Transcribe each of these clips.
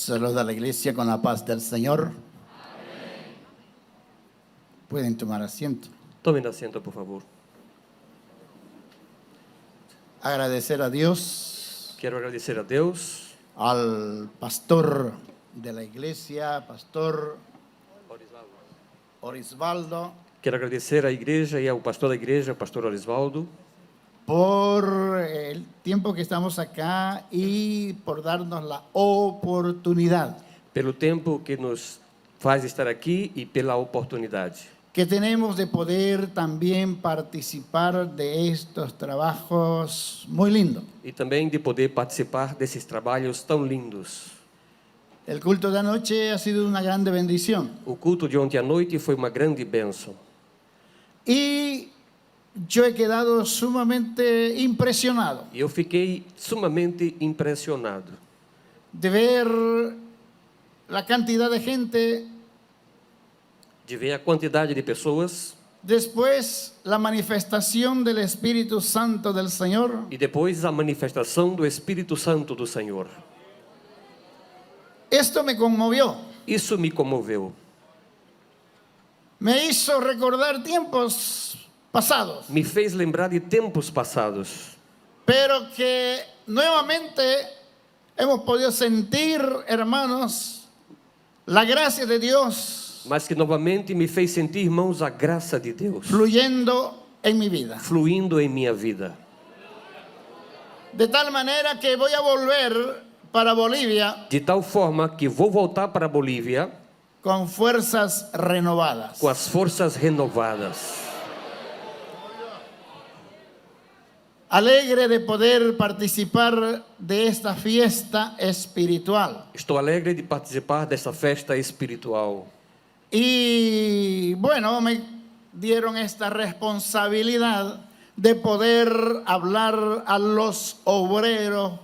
Saluda a la iglesia con la paz del Señor. Pueden tomar asiento. Tomen asiento, por favor. Agradecer a Dios, Quero agradecer a Deus, al pastor de la iglesia, pastor Orisvaldo, quero agradecer à igreja e ao pastor da igreja, o pastor Orisvaldo, por el tiempo que estamos acá y por darnos la oportunidad pelo tempo que nos faz estar aqui e pela oportunidade que tenemos de poder también participar de estos trabajos muy lindos. e também de poder participar desses trabalhos tão lindos. El culto de anoche ha sido una grande bendición. O culto de ontem à noite foi uma grande bênção. Y yo he quedado sumamente impresionado E eu fiquei sumamente impressionado de ver la cantidad de gente, de ver a quantidade de pessoas después la manifestación del Espíritu Santo del Señor. e depois a manifestação do Espírito Santo do Senhor. Esto me conmovió, Isso me comoveu. me hizo recordar tiempos pasados, Me fez lembrar de tempos passados, pero que nuevamente hemos podido sentir, hermanos, la gracia de Dios mas que novamente me fez sentir, irmãos, a graça de Deus fluyendo en mi vida. fluindo em minha vida. De tal manera que voy a volver para Bolivia De tal forma que vou voltar para a Bolívia con fuerzas renovadas. com as forças renovadas. Alegre de poder participar de esta fiesta espiritual. Estou alegre de participar dessa festa espiritual. Y bueno, me dieron esta responsabilidad de poder hablar a los obreros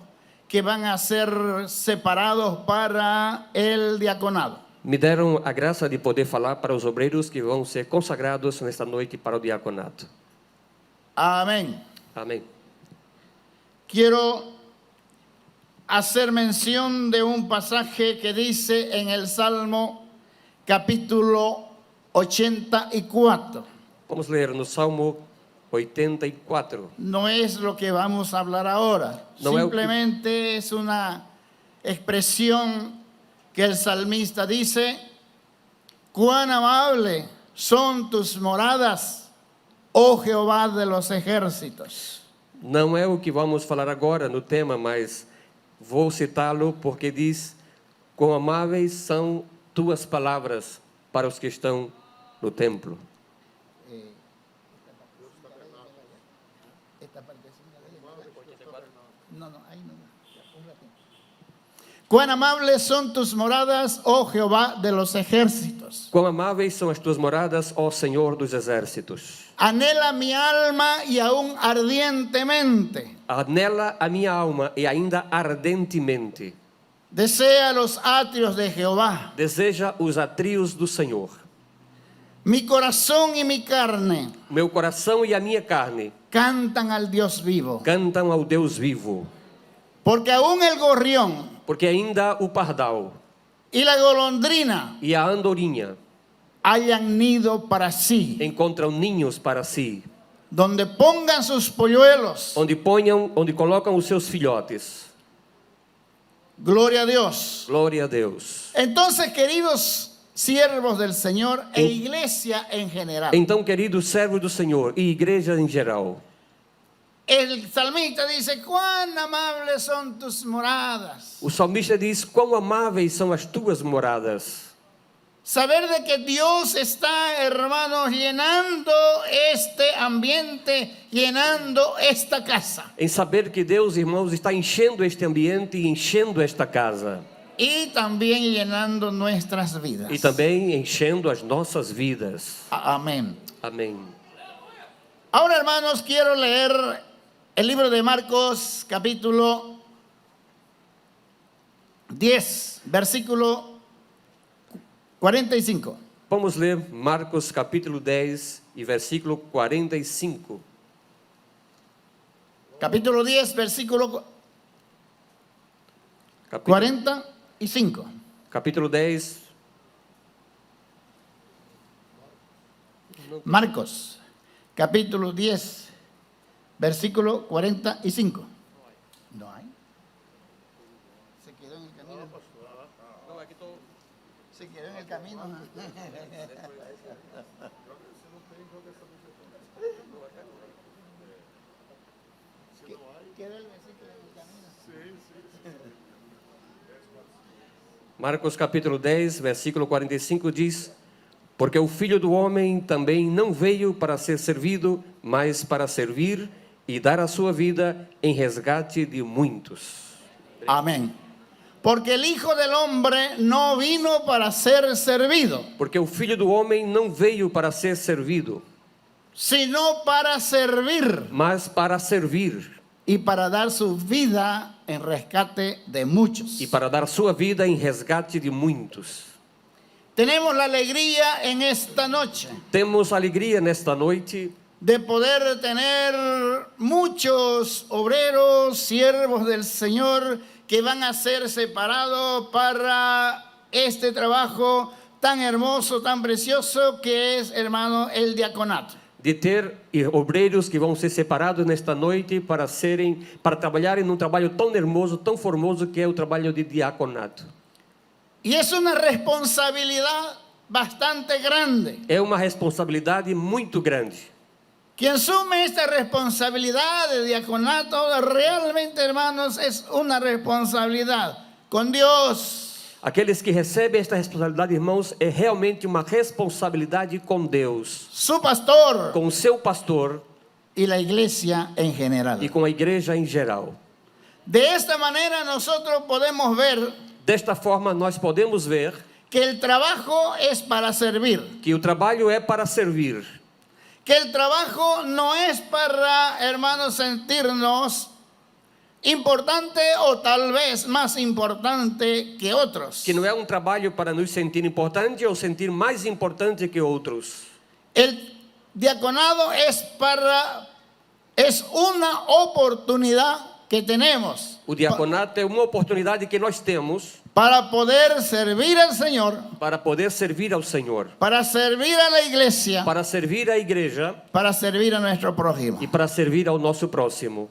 que van a ser separados para el diaconado. Me deram a graça de poder falar para os obreiros que vão ser consagrados nesta noite para o diaconato. Amén. Amém. Quiero hacer mención de un pasaje que dice en el Salmo capítulo 84. Vamos ler no Salmo 84. No es lo que vamos a hablar ahora. No Simplemente es una expresión que el salmista dice: cuán amable son tus moradas, oh Jehová de los ejércitos. Não é o que vamos falar agora no tema, mas vou citá-lo porque diz: quão amáveis são tuas palavras para os que estão no templo. Cuán amables son tus moradas, oh Jehová de los ejércitos. Quão amáveis são as tuas moradas, ó Senhor dos exércitos. Anhela mi alma y aún ardientemente Anela a minha alma e ainda ardentemente desea los atrios de Jehová. deseja os atrios do Senhor. Mi corazón y mi carne Meu coração e a minha carne cantan al Dios vivo. cantam ao Deus vivo, Porque aún el gorrión porque ainda o pardal y la golondrina e a andorinha hayan nido para sí, encontram ninhos para si, donde pongan sus polluelos. onde colocam os seus filhotes. Gloria a Dios. Glória a Deus. Entonces, queridos siervos del Señor e iglesia en general, Então, queridos servos do Senhor e igreja em geral, el salmista dice: cuán amables son tus moradas. o salmista diz: quão amáveis são as tuas moradas. Saber de que Dios está, hermanos, llenando este ambiente, llenando esta casa. Em saber que Deus, irmãos, está enchendo este ambiente e enchendo esta casa. Y también llenando nuestras vidas. E também enchendo as nossas vidas. Amén. Amém. Ahora, hermanos, quiero leer el libro de Marcos, capítulo 10, versículo 45. Vamos ler Marcos capítulo 10 e versículo 45. Capítulo 10, versículo Capítulo 45. y 5. Capítulo 10, Marcos, capítulo 10, versículo 45. No hay. Se quedó en el camino. Se quedó en el camino. Quedó el versículo en el camino. Marcos capítulo 10, versículo 45 diz: Porque o Filho do Homem também não veio para ser servido, mas para servir e dar a sua vida em resgate de muitos. Amén. Porque el Hijo del Hombre no vino para ser servido, Porque o Filho do Homem não veio para ser servido, sino para servir mas para servir y para dar su vida en rescate de muchos. e para dar sua vida em resgate de muitos. Tenemos la alegría en esta noche Temos alegria nesta noite de poder tener muchos obreros, siervos del Señor, que van a ser separados para este trabajo tan hermoso, tan precioso que es, hermano, el diaconato. de ter obreiros que vão ser separados nesta noite para trabalharem num trabalho tão hermoso, tão formoso que é o trabalho de diaconato. Y es una responsabilidad bastante grande. É uma responsabilidade muito grande. Quien asume esta responsabilidad de diaconato, realmente, hermanos, es una responsabilidad con Dios. Aqueles que recebem esta responsabilidade, irmãos, é realmente uma responsabilidade com Deus, Su pastor com o seu pastor y la iglesia en general. e com a igreja em geral. De esta manera nosotros podemos ver Desta forma, nós podemos ver que el trabajo es para servir, que o trabalho é para servir, que el trabajo no es para, hermanos, sentirnos importante o tal vez más importante que otros. que não é um trabalho para nos sentir importante ou sentir mais importante que outros. El diaconado es una oportunidad que tenemos O diaconato é uma oportunidade que nós temos para poder servir al Señor, para poder servir ao Senhor, para servir a la iglesia, para servir à igreja para servir a nuestro prójimo. e para servir ao nosso próximo.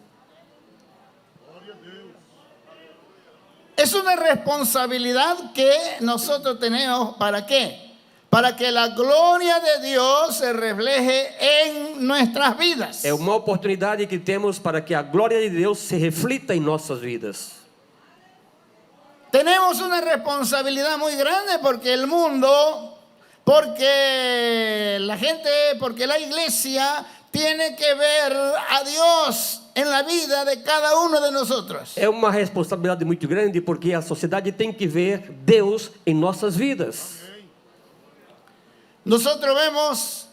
Es una responsabilidad que nosotros tenemos. ¿Para qué? Para que la gloria de Dios se refleje en nuestras vidas. É uma oportunidade que temos para que a glória de Deus se reflita em nossas vidas. Tenemos una responsabilidad muy grande porque el mundo, porque la gente, porque la iglesia tiene que ver a Dios en la vida de cada uno de nosotros. É uma responsabilidade muito grande porque a sociedade tem que ver Deus em nossas vidas. Nosotros vemos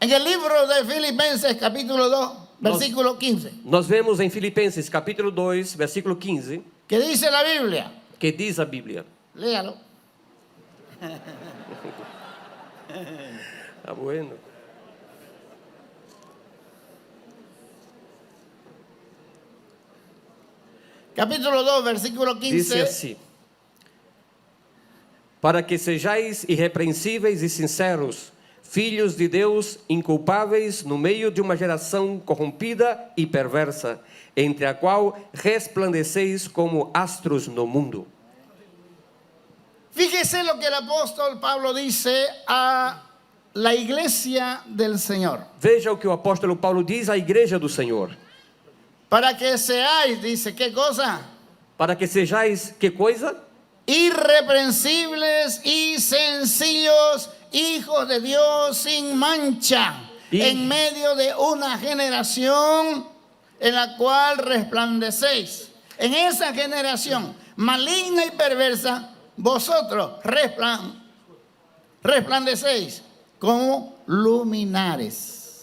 en el libro de Filipenses capítulo 2, versículo 15, Nós vemos em Filipenses capítulo 2, versículo 15, que dice la Biblia, que diz a Bíblia. léalo. Tá bueno. Capítulo 2, versículo Disse 15. assim: Para que sejais irrepreensíveis e sinceros, filhos de Deus inculpáveis no meio de uma geração corrompida e perversa, entre a qual resplandeceis como astros no mundo. Fíjese lo que el apóstol Pablo dice a la iglesia del Señor. Veja o que o apóstolo Paulo diz à igreja do Senhor. Para que seáis, dice, ¿qué cosa? Para que sejais, que coisa? Irreprensibles y sencillos, hijos de Dios sin mancha, Y- en medio de una generación en la cual resplandecéis. En esa generación maligna y perversa, vosotros resplandecéis como luminares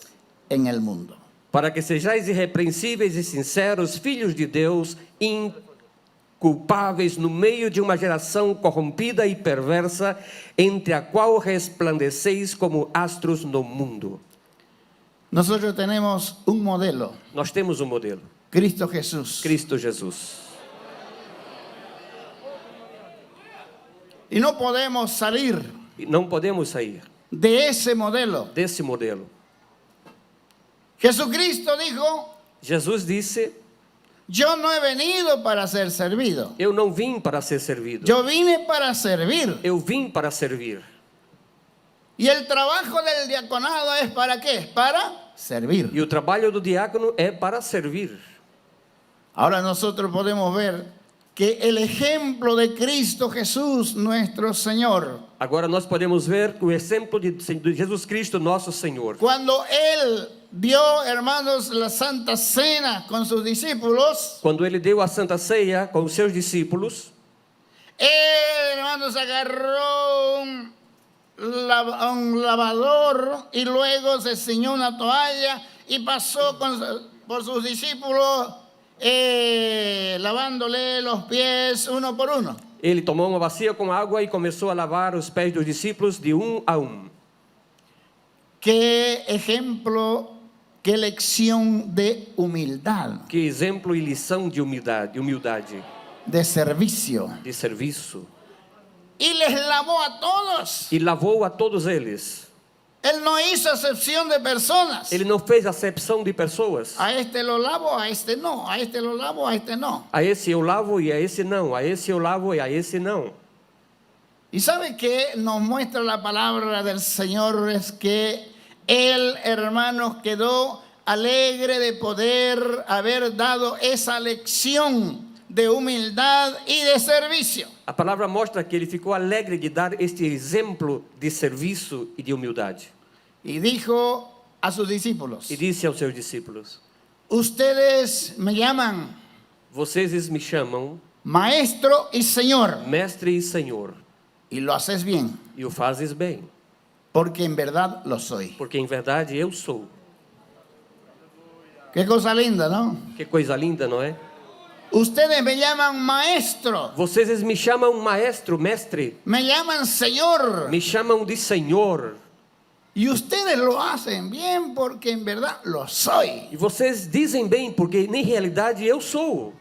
en el mundo. Para que sejais irrepreensíveis e sinceros, filhos de Deus, inculpáveis no meio de uma geração corrompida e perversa, entre a qual resplandeceis como astros no mundo. Nosotros tenemos un modelo, Nós temos um modelo, Cristo Jesús. Cristo Jesus. Y no podemos salir E não podemos sair de ese modelo. desse modelo. Jesucristo dijo, Jesus disse: yo no he venido para ser servido. eu não vim para ser servido. Yo vine para servir. Eu vim para servir. Y el trabajo del diaconado es ¿para qué? Para servir. E o trabalho do diácono é para servir. Ahora nosotros podemos ver que el ejemplo de Cristo Jesús, nuestro Señor, Agora nós podemos ver o exemplo de Jesus Cristo, nosso Senhor. cuando Él dio, hermanos, la Santa Cena con sus discípulos, Quando ele deu a Santa Ceia com os seus discípulos, Él, hermanos, agarró un lavador y luego se ciñó una toalla y pasó por sus discípulos lavándole los pies uno por uno. ele tomou uma bacia com água e começou a lavar os pés dos discípulos de um a um. Qué ejemplo, qué lección de humildad, Que exemplo e lição de humildade, de servicio. de serviço. Y les lavó a todos. E lavou a todos eles. Él no hizo acepción de personas. Ele não fez acepção de pessoas. A este lo lavo, a este no. A este lo lavo, a este no. A esse eu lavo e a esse não. A esse eu lavo e a esse não. Y sabe que nos muestra la palabra del Señor es que Él, hermanos, quedó alegre de poder haber dado esa lección de humildad y de servicio. A palavra mostra que ele ficou alegre de dar este exemplo de serviço e de humildade. Y dijo a sus discípulos, E disse aos seus discípulos: ustedes me llaman vocês me chamam Maestro y Señor, mestre e senhor, y lo haces bien, e o fazes bem, porque en verdad lo soy. porque em verdade eu sou. Qué cosa linda, ¿no? Que coisa linda, não é? Ustedes me llaman Maestro, Vocês me chamam maestro, mestre, me llaman Señor, me chamam de senhor, y ustedes lo hacen bien porque en verdad lo soy. e vocês dizem bem, porque em realidade eu sou.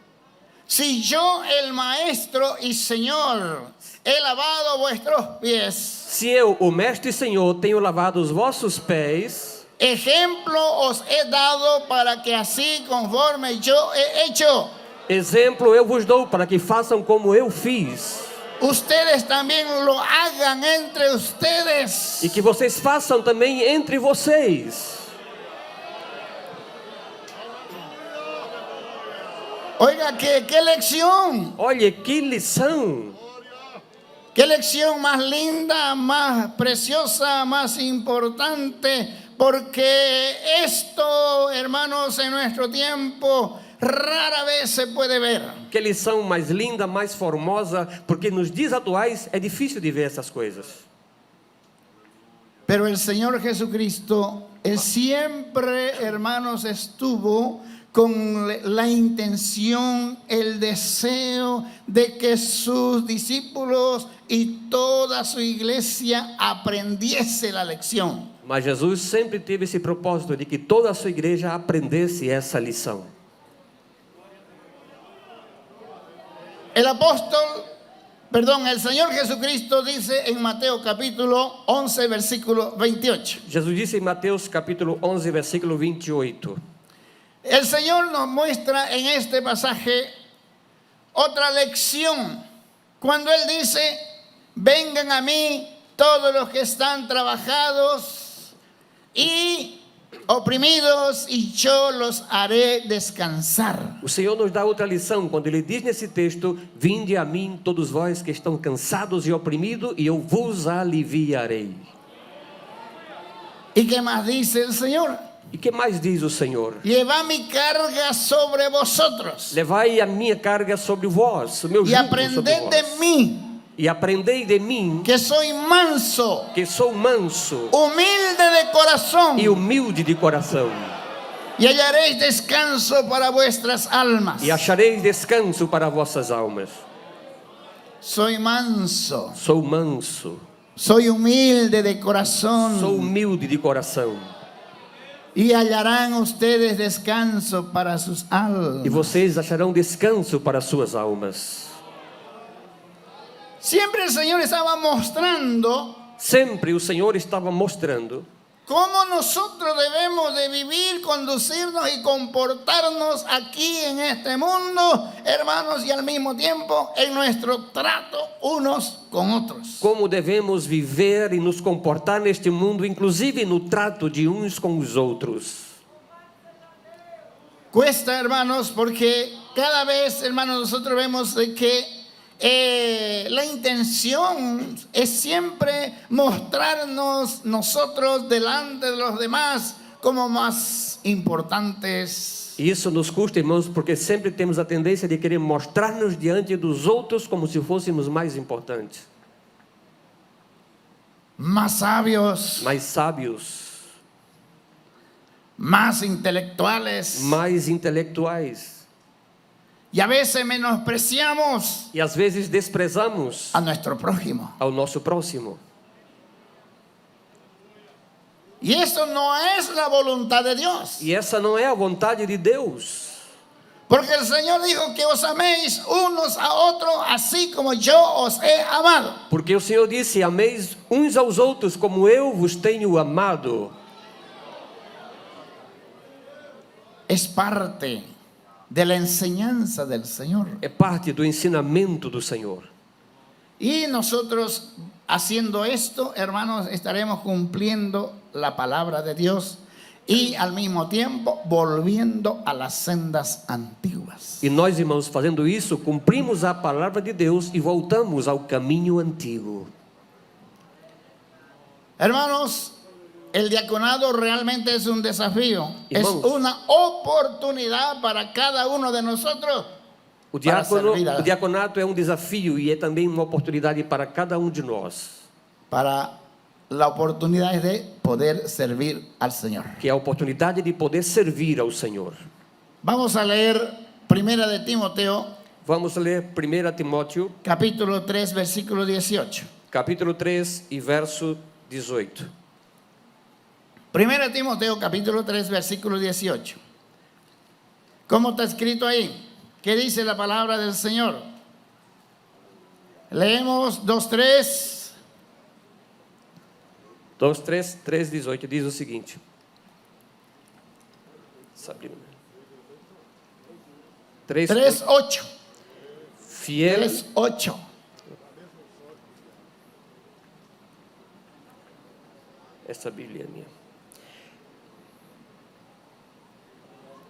Si yo, el Maestro y Señor, he lavado vuestros pies, Se eu, o mestre e senhor, tenho lavado os vossos pés, ejemplo os he dado para que así conforme yo he hecho, exemplo eu vos dou para que façam como eu fiz. ustedes también lo hagan entre ustedes. E que vocês façam também entre vocês. Oiga, qué lección, Olha que lição, qué lección más linda, más preciosa, más importante, porque esto, hermanos, en nuestro tiempo rara vez se puede ver. que lição mais linda, mais formosa, porque nos dias atuais é difícil de ver essas coisas. Pero el Señor Jesucristo, Él siempre, hermanos, estuvo con la intención, el deseo de que sus discípulos y toda su iglesia aprendiese la lección. Mas Jesus sempre teve esse propósito de que toda a sua igreja aprendesse essa lição. El Señor Jesucristo dice en Mateo capítulo 11, versículo 28. Jesus disse em Mateus capítulo 11, versículo 28. El Señor nos muestra en este pasaje otra lección. Cuando Él dice, vengan a mí todos los que están trabajados y oprimidos, y yo los haré descansar. O Senhor nos dá outra lição quando Ele diz nesse texto: vinde a mim todos vós que estão cansados e oprimidos, e eu vos aliviarei. ¿Y qué más dice el Señor? E que mais diz o Senhor? Llevad mi carga sobre vosotros Levai a minha carga sobre vós, o meu y jugo sobre aprended de vós. mí, E aprendei de mim, que soy manso, que sou manso humilde de corazón, e humilde de coração, y hallaréis descanso para vuestras almas. e achareis descanso para vossas almas. Soy manso, Sou manso, soy humilde de corazón, sou humilde de coração, y hallarán ustedes descanso para sus e almas. vocês acharão descanso para suas almas. Siempre el Señor estaba mostrando Sempre o Senhor estava mostrando cómo nosotros debemos de vivir, conducirnos y comportarnos aquí en este mundo, hermanos, y al mismo tiempo en nuestro trato unos con otros. como devemos viver e nos comportar neste mundo, inclusive no trato de uns com os outros. Cuesta, hermanos, porque cada vez, hermanos, nosotros vemos de que la intención es siempre mostrarnos nosotros delante de los demás como más importantes. E isso nos custa, irmãos, porque sempre temos a tendência de querer mostrar-nos diante dos outros como se fôssemos mais importantes, Más sabios, mais sábios, más intelectuales. mais intelectuais. Y a veces menospreciamos E às vezes desprezamos a nuestro prójimo. ao nosso próximo. Y eso no es la voluntad de Dios. E essa não é a vontade de Deus. Porque el Señor dijo que os améis unos a otros así como yo os he amado. Porque o Senhor disse: ameis uns aos outros como eu vos tenho amado. Es parte de la enseñanza del Señor. É parte do ensinamento do Senhor. Y nosotros haciendo esto, hermanos, estaremos cumpliendo la palabra de Dios y al mismo tiempo volviendo a las sendas antiguas. E nós, irmãos, fazendo isso, cumprimos a palavra de Deus e voltamos ao caminho antigo. Hermanos, el diaconado realmente es un desafío, es Irmãos, una oportunidad para cada uno de nosotros. O Para servir a- diaconato é um desafio e é também uma oportunidade para cada um de nós, Para la oportunidad de poder servir al Señor. que é a oportunidade de poder servir ao Senhor. Vamos a leer Primera de Timoteo, Vamos ler 1 Timóteo, capítulo 3, versículo 18. capítulo 3 e verso 18. Primera de Timoteo, capítulo 3, versículo 18. ¿Cómo está escrito ahí? ¿Qué dice la palabra del Señor? Leemos 2:3. 3:18 diz o seguinte. Sabe? 3:8. Fiel 3:8. Essa Bíblia é minha.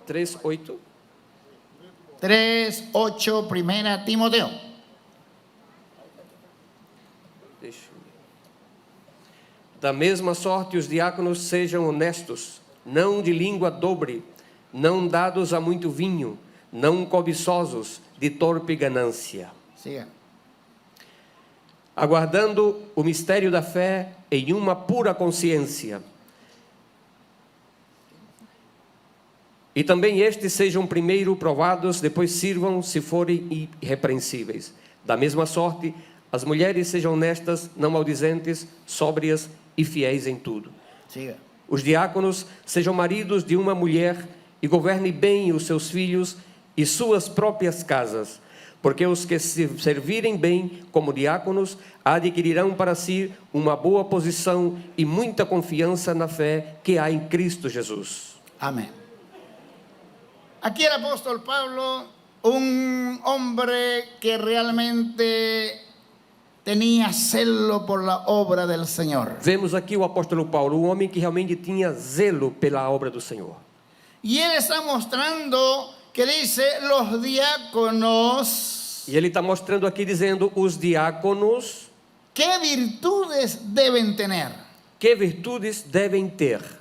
3:8. 3:8, Primera Timoteo. Da mesma sorte, os diáconos sejam honestos, não de língua dobre, não dados a muito vinho, não cobiçosos de torpe ganância, Siga. aguardando o mistério da fé em uma pura consciência. E também estes sejam primeiro provados, depois sirvam se forem irrepreensíveis. Da mesma sorte, as mulheres sejam honestas, não maldizentes, sóbrias e fiéis em tudo. Siga. Os diáconos sejam maridos de uma mulher e governem bem os seus filhos e suas próprias casas, porque os que se servirem bem como diáconos adquirirão para si uma boa posição e muita confiança na fé que há em Cristo Jesus. Amén. Aquí el apóstol Pablo, un hombre que realmente tenía celo por la obra del Señor. Vemos aqui o apóstolo Paulo, um homem que realmente tinha zelo pela obra do Senhor. Y él está mostrando que dice los diáconos, E ele está mostrando aqui, dizendo, os diáconos, qué virtudes deben tener. que virtudes devem ter.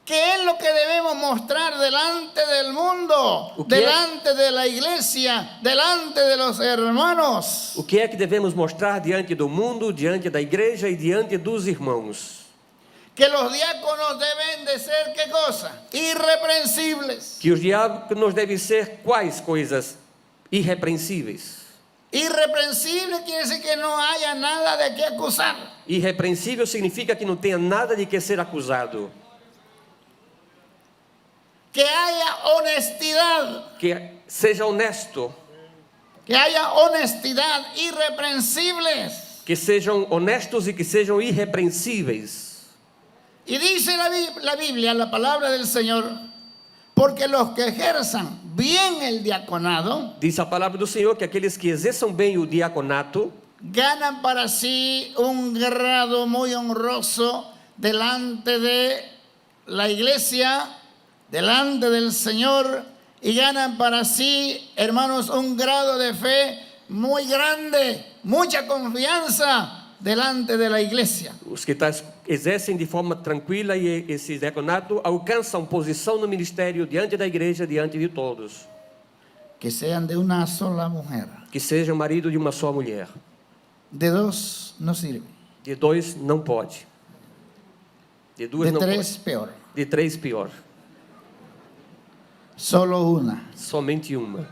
¿Qué es lo que debemos mostrar delante del mundo, ¿Qué? delante de la iglesia, delante de los hermanos? O que é que devemos mostrar diante do mundo, diante da igreja e diante dos irmãos? Que los diáconos deben de ser, ¿qué cosa? Irreprensibles. Que os diáconos devem ser quais coisas? Irrepreensíveis. Irreprensible quiere decir que no haya nada de qué acusar. Irrepreensível significa que não tenha nada de que ser acusado. Que haya honestidad. Que seja honesto. que haya honestidad, irreprensibles. que sejam honestos e que sejam irrepreensíveis. Y dice la Biblia, la palabra del Señor, porque los que ejerzan bien el diaconado Diz a palavra do Senhor que aqueles que exerçam bem o diaconato ganan para sí un grado muy honroso delante de la iglesia, delante del Señor, y ganan para sí, hermanos, un grado de fe muy grande, mucha confianza delante de la iglesia. os que exercem de forma tranquila e esse diaconato alcançam posição no ministério diante da igreja, diante de todos. Que sean de una sola mujer, Que seja o marido de uma só mulher. de dos no sirve, De dois não pode. De duas de não tres pode. peor, De três pior. solo una. Somente uma.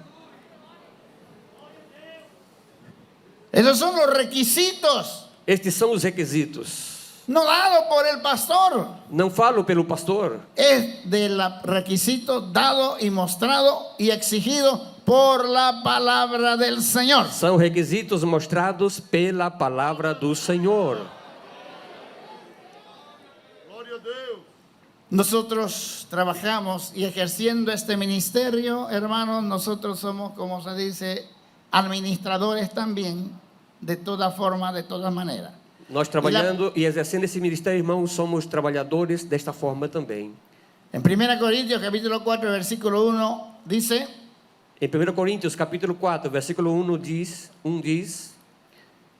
Esos son los requisitos, Estes são os requisitos. no dado por el pastor, Não falo pelo pastor. es del requisito dado y mostrado y exigido por la palabra del Señor. São requisitos mostrados pela palavra do Senhor. Nosotros trabajamos y ejerciendo este ministerio, hermanos, nosotros somos, como se dice, administradores también, de toda forma, de toda manera. Nós trabalhando e exercendo esse ministério, irmãos, somos trabalhadores desta forma também. En 1 Corintios capítulo 4, versículo 1, dice, Em 1 Coríntios, capítulo 4, versículo 1 diz: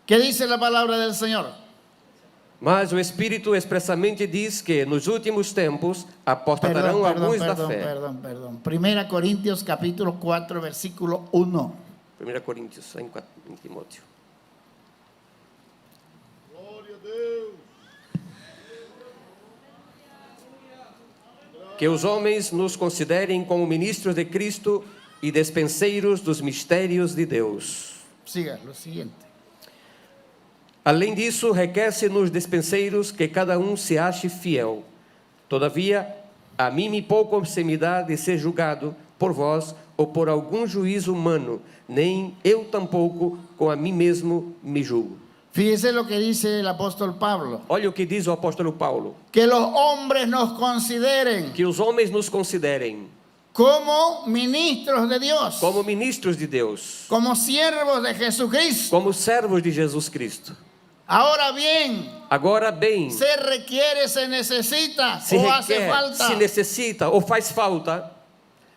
¿qué dice la palabra del Señor? Mas o Espírito expressamente diz que nos últimos tempos apostatarão alguns da fé. Perdón. 1 Corintios capítulo 4, versículo 1. 1 Coríntios, em Timóteo. Que os homens nos considerem como ministros de Cristo e despenseiros dos mistérios de Deus. Siga, lo siguiente. Além disso, requer-se nos despenseiros que cada um se ache fiel. Todavia, a mim me pouco se me dá de ser julgado por vós ou por algum juízo humano, nem eu tampouco com a mim mesmo me julgo. Fíjese lo que dice el apóstol Pablo. Olha o que diz o apóstolo Paulo: Que los hombres nos consideren que os homens nos considerem como ministros de Dios, como ministros de Deus, como siervos de Jesucristo. como servos de Jesus Cristo. Ahora bien, Agora bem, se requiere, se necesita se o hace requer, falta se necessita ou faz falta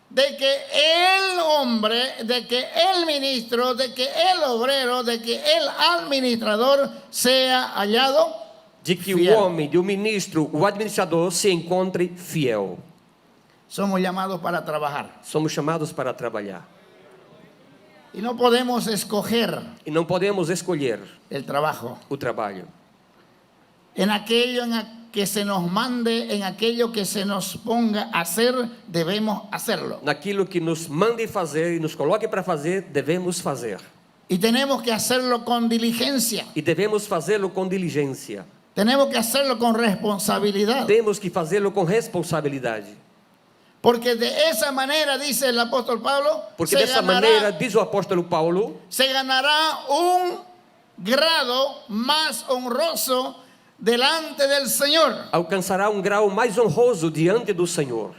de que el hombre, de que el ministro, de que el obrero, de que el administrador sea hallado de que fiel. o homem, de o ministro, o administrador se encontre fiel. Somos llamados para trabajar Somos chamados para trabalhar. y no podemos escoger E não podemos escolher el trabajo o trabalho. en aquello que se nos mande, en aquello que se nos ponga a hacer, debemos hacerlo. Naquilo que nos mande fazer e nos coloque para fazer, devemos fazer. Y tenemos que hacerlo con diligencia, E devemos fazê-lo com diligência. tenemos que hacerlo con responsabilidad. Temos que fazê-lo com responsabilidade. Porque de esa manera, dice el apóstol Pablo, Porque dessa maneira, diz o apóstolo Paulo, se ganará un grado más honroso delante del Señor. alcançará um grau mais honroso diante do Senhor.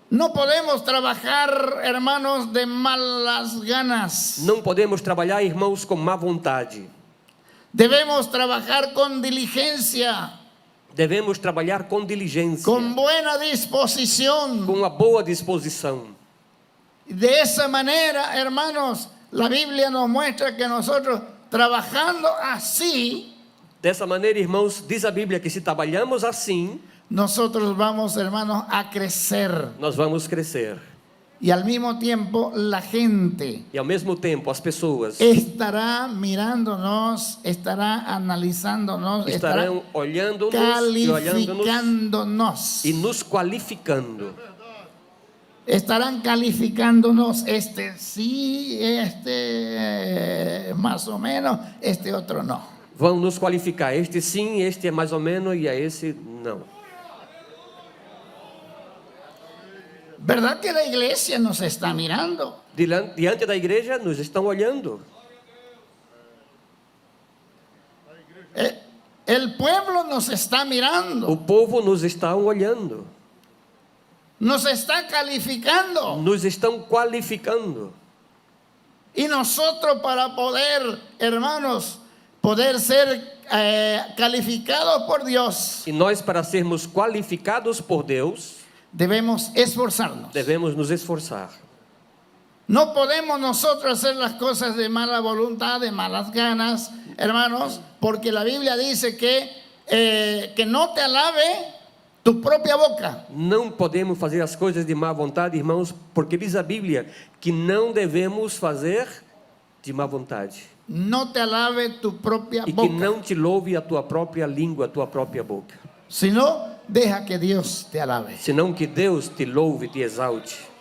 No podemos trabajar, hermanos, de malas ganas. Não podemos trabalhar, irmãos, com má vontade. Debemos trabajar con diligencia, Devemos trabalhar com diligência, con buena disposición. com uma boa disposição. De esa manera, hermanos, la Biblia nos muestra que nosotros trabajando así, Dessa maneira, irmãos, diz a Bíblia que se trabalhamos assim, nosotros vamos, hermanos, a crecer. nós vamos crescer. Y al mismo tiempo la gente E ao mesmo tempo, as pessoas estará mirándonos, estará analizándonos, estará estarão olhando-nos e olhando-nos calificándonos. e nos qualificando. Estarán calificándonos, este sí, este más o menos, este otro no. Vão nos qualificar. Este sim, este é mais ou menos e a esse não. ¿Verdad que la iglesia nos está mirando? Diante da igreja nos estão olhando. El pueblo nos está mirando, O povo nos está olhando. nos está calificando. Nos estão qualificando. Y nosotros para poder, hermanos, poder ser calificados por Dios, E nós, para sermos qualificados por Deus, debemos esforzarnos. devemos nos esforçar. No podemos nosotros hacer las cosas de mala voluntad, de malas ganas, hermanos, porque la Biblia dice que no te alabe tu propia boca. Não podemos fazer as coisas de má vontade, irmãos, porque diz a Bíblia que não devemos fazer de má vontade. No te alabe tu propia E que boca, não te louve a tua própria língua, a tua própria boca. sino deja que Dios te alabe. Senão que Deus te louve, te exalte.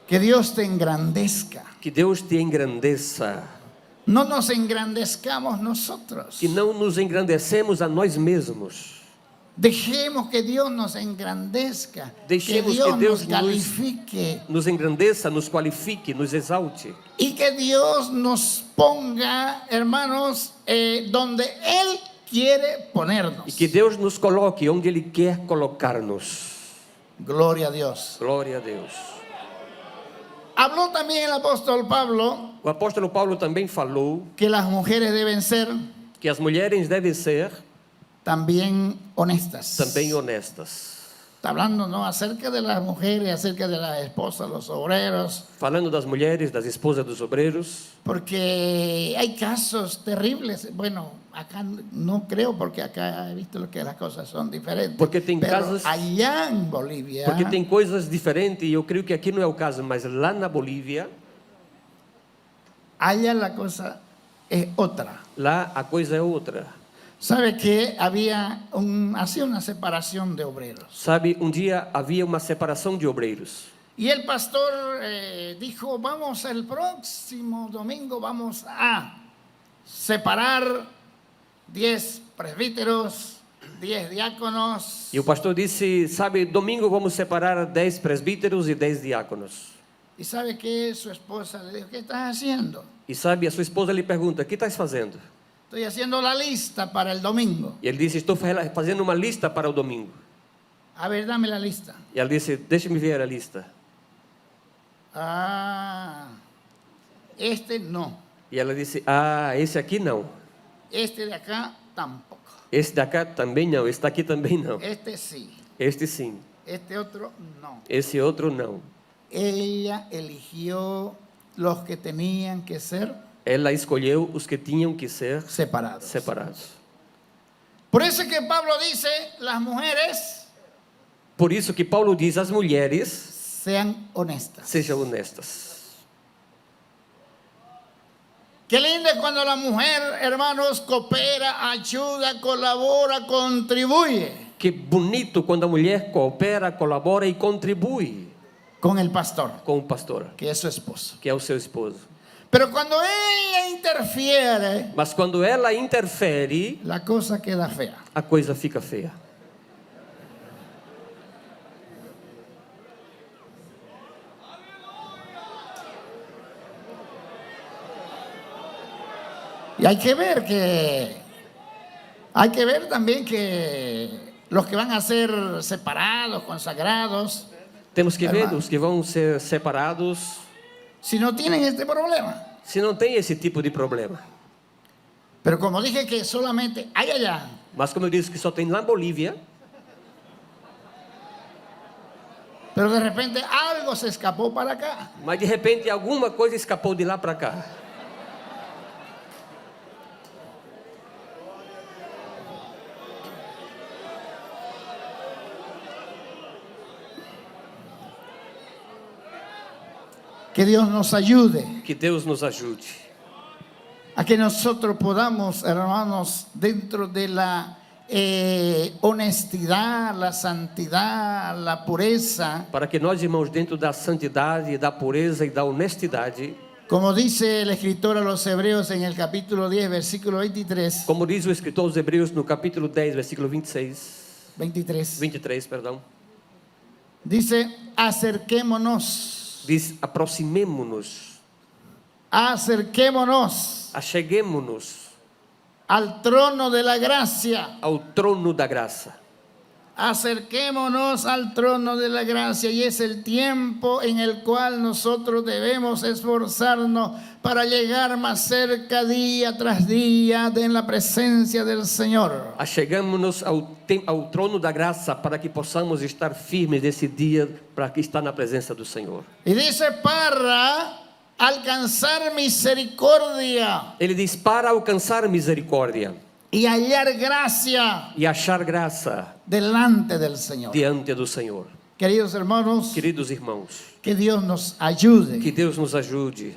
Que Dios te engrandezca. Que Deus te engrandeça. No nos engrandezcamos nosotros. Que não nos engrandecemos a nós mesmos. Dejemos que Dios nos engrandezca. Deixemos que Dios que Deus nos califique. Nos engrandeça, nos qualifique, nos exalte. Y que Dios nos ponga, hermanos, donde Él quiere ponernos. E que Deus nos coloque onde Ele quer colocar-nos. Gloria a Dios. Glória a Deus. Habló también el apóstol Pablo O apóstolo Paulo também falou que las mujeres deben ser que as mulheres devem ser también honestas. também honestas. Está hablando, ¿no?, acerca de las mujeres, acerca de las esposas, los obreros, Falando das mulheres, das esposas dos obreiros, porque hay casos terribles. Bueno, acá no creo, porque acá he visto que las cosas son diferentes. Porque tem Pero casos- allá en Bolivia, porque tem coisas diferentes e eu creio que aqui não é o caso, mas lá na Bolívia, allá la cosa es otra. lá a coisa é outra. ¿Sabe que hacía una separación de obreros? Sabe, dia havia uma separação de obreiros. Y el pastor dijo, vamos el próximo domingo, vamos a separar 10 presbíteros, 10 diáconos. E o pastor disse, sabe, domingo vamos separar 10 presbíteros e 10 diáconos. ¿Y sabe que su esposa le dijo, qué estás haciendo? E sabe, a sua esposa lhe pergunta, o que estás fazendo? Estoy haciendo la lista para el domingo. E ele disse, estou fazendo uma lista para o domingo. A ver, dame la lista. E ela disse, deixe-me ver a lista. Ah, este no. E ela disse, esse aqui não. Este de acá tampoco. Esse daqui também não. Esse daqui também não. Este sí. Este sim. Este otro no. Esse outro não. Ella eligió los que tenían que ser Ela escolheu os que tinham que ser separados. separados. Por eso es que Pablo dice, las mujeres Por isso que Paulo diz, as mulheres sean honestas. sejam honestas. Qué lindo es cuando la mujer, hermanos, coopera, ayuda, colabora, contribuye Que bonito quando a mulher coopera, colabora e contribui con el pastor, com o pastor, que es su esposo. que é o seu esposo. Pero cuando ella interfiere, Mas quando ela interfere, la cosa queda fea. a coisa fica feia. Y hay que ver también que los que van a ser separados, consagrados, Temos que ver Hermano. os que vão ser separados, si no tienen este problema. se não tem esse tipo de problema. Pero como dije que solamente hay allá, Mas como eu disse que só tem lá na Bolívia, pero de repente algo se escapó para acá. mas de repente alguma coisa escapou de lá para cá. Que Dios nos ayude Que Deus nos ajude a que nosotros podamos, hermanos, dentro de la honestidad, la santidad, la pureza, para que nós, irmãos, dentro da santidade, da pureza e da honestidade, como dice el escritor a los Hebreos en el capítulo 10, versículo 23, como diz o escritor aos Hebreus no capítulo 10, versículo 23, 23. 23, perdão. Dice, acerquémonos. Diz: aproximemo-nos, Acerquémonos acheguemo-nos al trono de la gracia. ao trono da graça. Acerquémonos al trono de la gracia, y es el tiempo en el cual nosotros debemos esforzarnos para llegar más cerca día tras día de la presencia del Señor. Achegamo-nos ao trono da graça para que possamos estar firmes nesse dia, para que estar na presença do Senhor. Y dice, para alcanzar misericordia Ele diz: para alcançar misericórdia y hallar gracia e achar graça delante del Señor. diante do Senhor. Queridos hermanos, Queridos irmãos, que Dios nos ayude. que Deus nos ajude.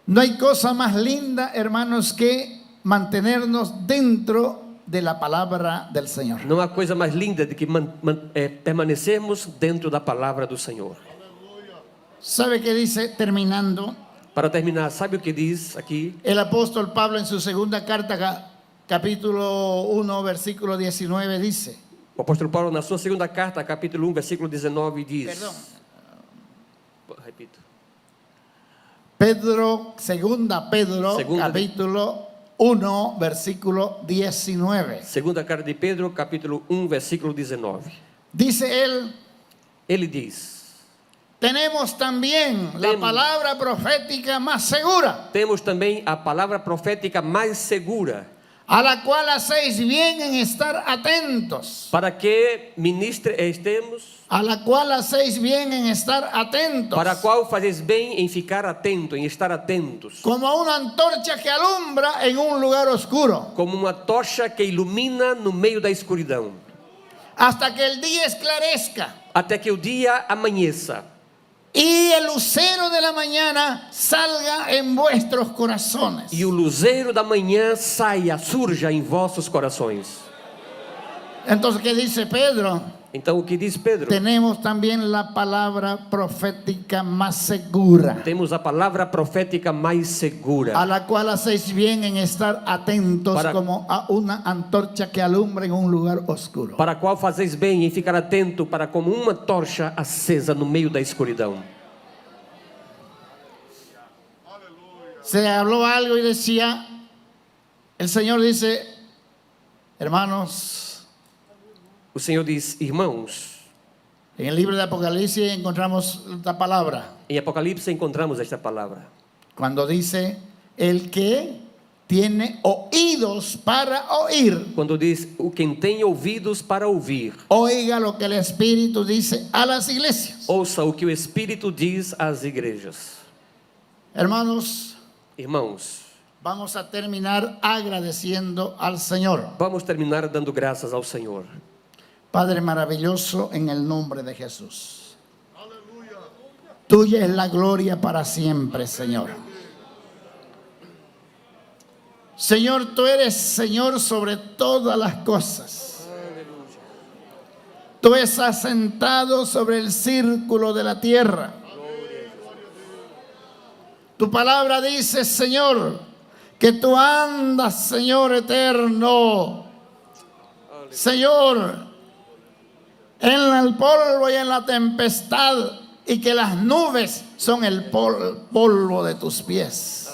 No hay cosa más linda, hermanos, que mantenernos dentro de la palabra del Señor. Não há coisa mais linda do que permanecermos dentro da palavra do Senhor. ¿Sabe qué dice terminando? Para terminar, sabe o que diz aqui? El apóstol Pablo en su segunda carta, capítulo 1, versículo 19, dice. O apóstolo Paulo, na sua segunda carta, capítulo 1, versículo 19, diz. Perdón. Repito. Segunda Pedro, capítulo 1, versículo 19. Segunda carta de Pedro, capítulo 1, versículo 19. Dice él, Ele diz: tenemos también la palabra profética más segura, temos também a palavra profética mais segura, a la cual hacéis bien en estar atentos. para que estemos, A la cual hacéis bien en estar atentos. para a qual fazeis bem em ficar atento, em estar atentos, Como una antorcha que alumbra en un lugar oscuro, como uma tocha que ilumina no meio da escuridão, hasta que el día esclarezca até que o dia amanheça y el lucero de la mañana salga en vuestros corazones. e o luzeiro da manhã surja em vossos corações. Entonces, ¿qué dice Pedro? Então, o que diz Pedro? Tenemos también la palabra profética más segura, Temos a palavra profética mais segura, a la cual hacéis bien en estar atentos como a una antorcha que alumbra en un lugar oscuro. para a qual fazeis bem em ficar atento, para como uma tocha acesa no meio da escuridão. Se habló algo y decía, el Señor dice, hermanos, O Senhor diz: irmãos, en el libro de Apocalipsis encontramos esta palabra, em Apocalipse encontramos esta palavra, cuando dice, el que tiene oídos para oír, quando diz: o quem tem ouvidos para ouvir, oiga lo que el Espíritu dice a las iglesias. ouça o que o Espírito diz às igrejas. Hermanos, Irmãos, vamos a terminar agradeciendo al Señor. vamos terminar dando graças ao Senhor. Padre maravilloso, en el nombre de Jesús. Tuya es la gloria para siempre, Señor. Señor, tú eres Señor sobre todas las cosas. Tú estás sentado sobre el círculo de la tierra. Tu palabra dice, Señor, que tú andas, Señor eterno. Señor, en el polvo y en la tempestad, y que las nubes son el polvo de tus pies.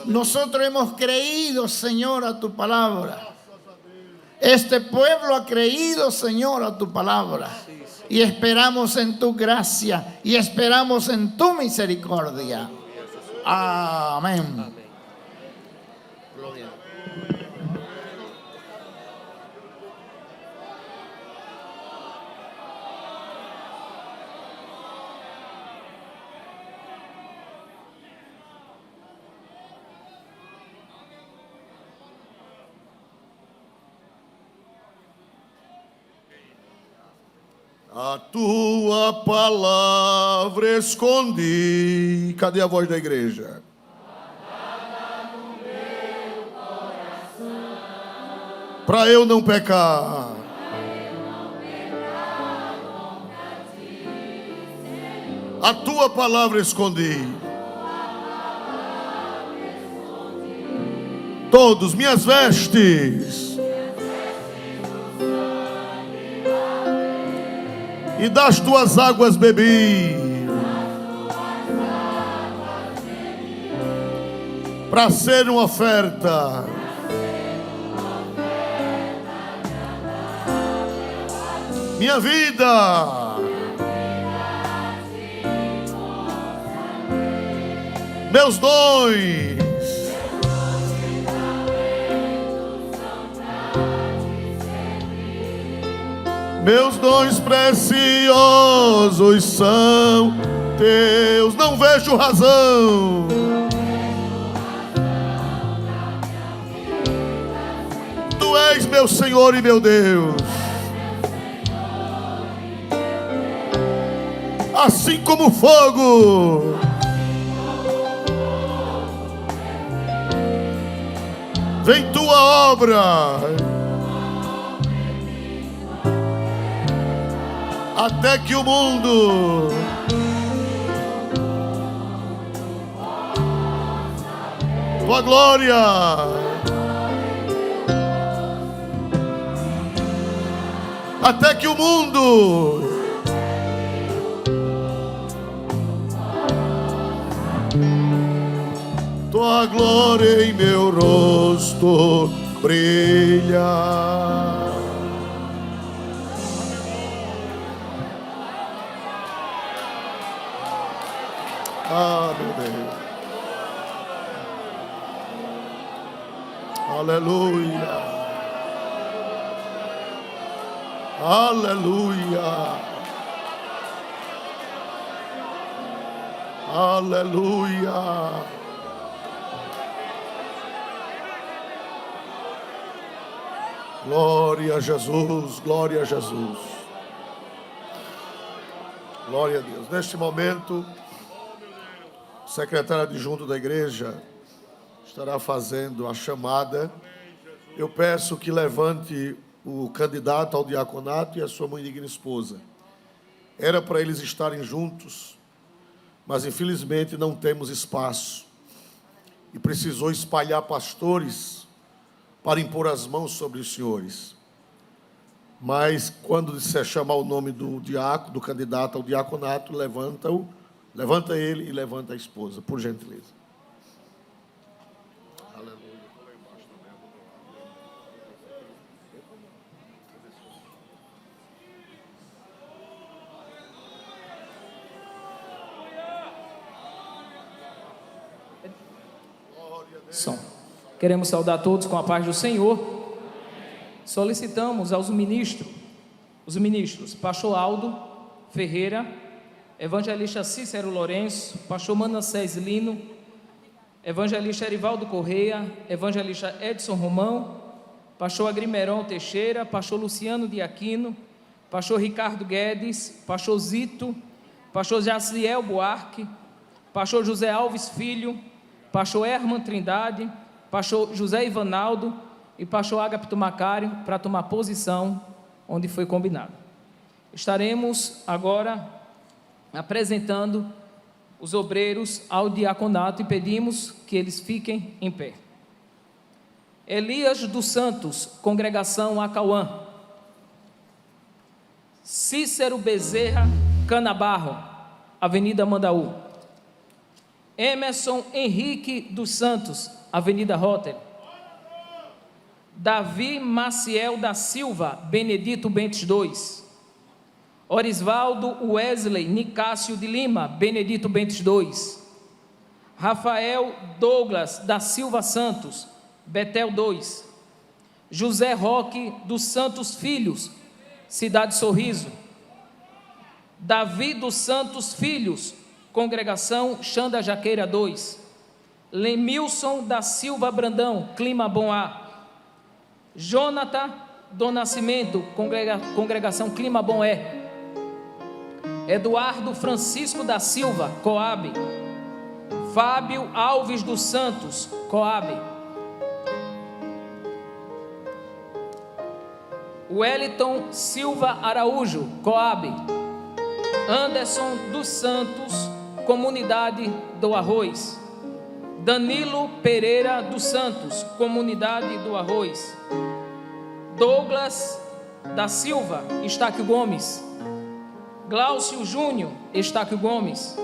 Nosotros hemos creído, Señor, a tu palabra. Este pueblo ha creído, Señor, a tu palabra. Y esperamos en tu gracia y esperamos en tu misericordia. Amén. A tua palavra escondi. Cadê a voz da igreja? Para eu não pecar. A tua palavra escondi. Todos minhas vestes e das tuas águas bebi, para ser uma oferta. Minha vida, meus dons, meus dons preciosos são teus. Não vejo razão Tu és meu Senhor e meu Deus. Assim como o fogo, vem tua obra, até que o mundo tua glória até que o mundo tua glória em meu rosto brilha. Ah, meu Deus. Aleluia. Aleluia. Aleluia. Glória a Jesus, glória a Jesus. Glória a Deus. Neste momento, o secretário adjunto da igreja estará fazendo a chamada. Eu peço que levante o candidato ao diaconato e a sua mãe digna esposa. Era para eles estarem juntos, mas infelizmente não temos espaço. E precisou espalhar pastores para impor as mãos sobre os senhores. Mas quando disser chamar o nome do diácono, do candidato ao diaconato, levanta ele e levanta a esposa, por gentileza. Aleluia. Som. Queremos saudar todos com a paz do Senhor. Solicitamos aos os ministros, pastor Aldo Ferreira, evangelista Cícero Lourenço, pastor Manassés Lino, evangelista Erivaldo Correia, evangelista Edson Romão, pastor Agrimeron Teixeira, pastor Luciano de Aquino, pastor Ricardo Guedes, pastor Zito, pastor Jaciel Buarque, pastor José Alves Filho, pastor Herman Trindade, pastor José Ivanaldo e pastor Agapito Macário, para tomar posição onde foi combinado. Estaremos agora apresentando os obreiros ao diaconato e pedimos que eles fiquem em pé. Elias dos Santos, congregação Acauã. Cícero Bezerra Canabarro, Avenida Mandaú. Emerson Henrique dos Santos, Avenida Rotter. Davi Maciel da Silva, Benedito Bentes 2. Orisvaldo Wesley Nicásio de Lima, Benedito Bentes 2. Rafael Douglas da Silva Santos, Betel 2. José Roque dos Santos Filhos, Cidade Sorriso. Davi dos Santos Filhos, Congregação Xanda Jaqueira 2. Lemilson da Silva Brandão, Clima Bom A. Jonathan do Nascimento, Congregação Clima Bom E. Eduardo Francisco da Silva, Coab. Fábio Alves dos Santos, Coab. Wellington Silva Araújo, Coab. Anderson dos Santos, Comunidade do Arroz. Danilo Pereira dos Santos, Comunidade do Arroz. Douglas da Silva, Estáquio Gomes. Glaucio Júnior Estáquio Gomes,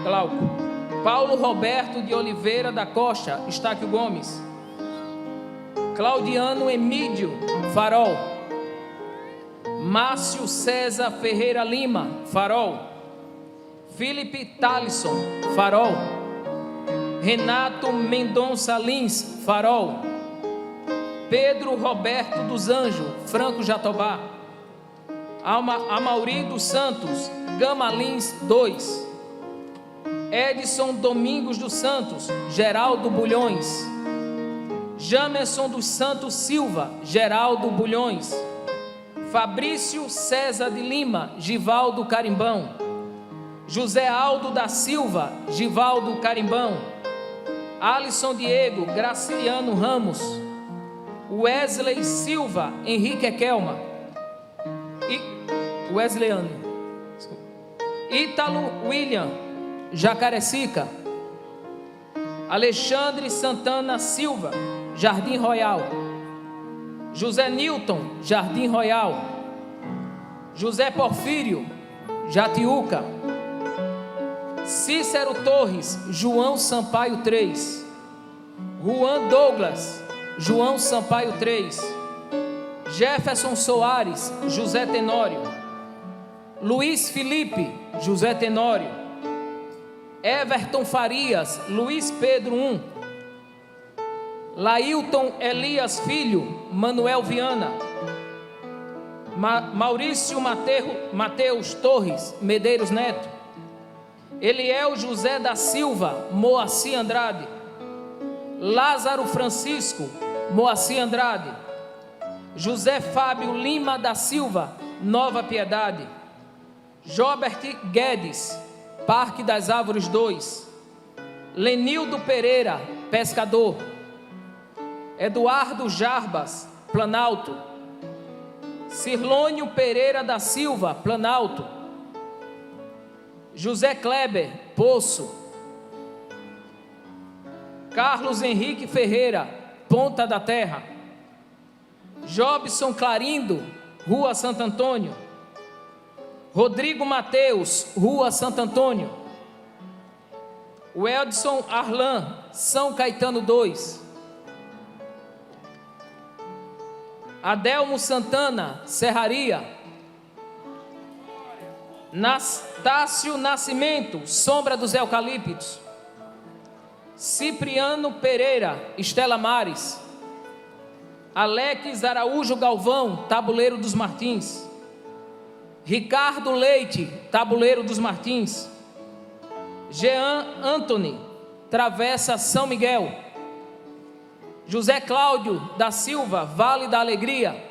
Glauco. Paulo Roberto de Oliveira da Costa Estáquio Gomes. Claudiano Emídio Farol. Márcio César Ferreira Lima Farol. Felipe Talisson Farol. Renato Mendonça Lins Farol. Pedro Roberto dos Anjos Franco Jatobá. Amauri dos Santos Gama Lins 2. Edson Domingos dos Santos Geraldo Bulhões. Jamerson dos Santos Silva Geraldo Bulhões. Fabrício César de Lima Givaldo Carimbão. José Aldo da Silva Givaldo Carimbão. Alisson Diego Graciliano Ramos. Wesley Silva Henrique Ekelma. Wesleyano. Ítalo William Jacarecica. Alexandre Santana Silva Jardim Royal. José Newton Jardim Royal. José Porfírio Jatiuca. Cícero Torres João Sampaio 3. Juan Douglas João Sampaio 3. Jefferson Soares José Tenório. Luiz Felipe José Tenório. Everton Farias Luiz Pedro 1. Lailton Elias Filho Manuel Viana. Maurício Mateus Torres Medeiros Neto. Eliel José da Silva Moacir Andrade. Lázaro Francisco Moacir Andrade. José Fábio Lima da Silva Nova Piedade. Jobert Guedes Parque das Árvores 2. Lenildo Pereira Pescador. Eduardo Jarbas Planalto. Cirlônio Pereira da Silva Planalto. José Kleber Poço. Carlos Henrique Ferreira Ponta da Terra. Jobson Clarindo Rua Santo Antônio. Rodrigo Mateus Rua Santo Antônio. Weldson Arlan São Caetano 2. Adelmo Santana Serraria. Nastácio Nascimento Sombra dos Eucaliptos. Cipriano Pereira Estela Mares. Alex Araújo Galvão Tabuleiro dos Martins. Ricardo Leite Tabuleiro dos Martins. Jean Anthony Travessa São Miguel. José Cláudio da Silva Vale da Alegria.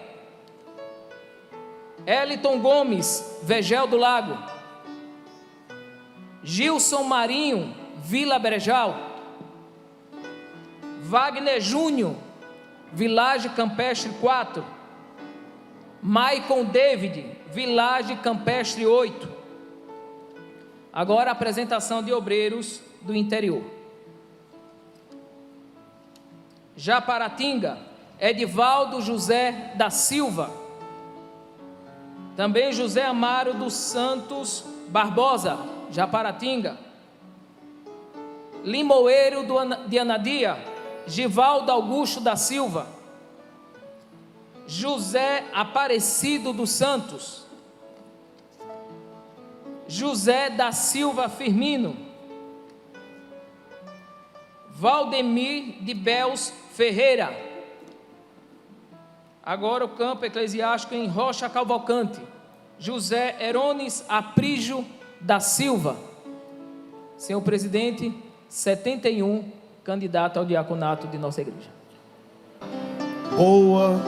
Eliton Gomes Vegel do Lago. Gilson Marinho Vila Brejal. Wagner Júnior Village Campestre 4. Maicon David Village Campestre 8. Agora a apresentação de obreiros do interior. Japaratinga Edivaldo José da Silva. Também José Amaro dos Santos Barbosa Japaratinga. Limoeiro de Anadia Givaldo Augusto da Silva. José Aparecido dos Santos. José da Silva Firmino. Valdemir de Belos Ferreira. Agora o campo eclesiástico em Rocha Cavalcante. José Herones Aprígio da Silva. Senhor presidente, 71 candidato ao diaconato de nossa igreja. Boa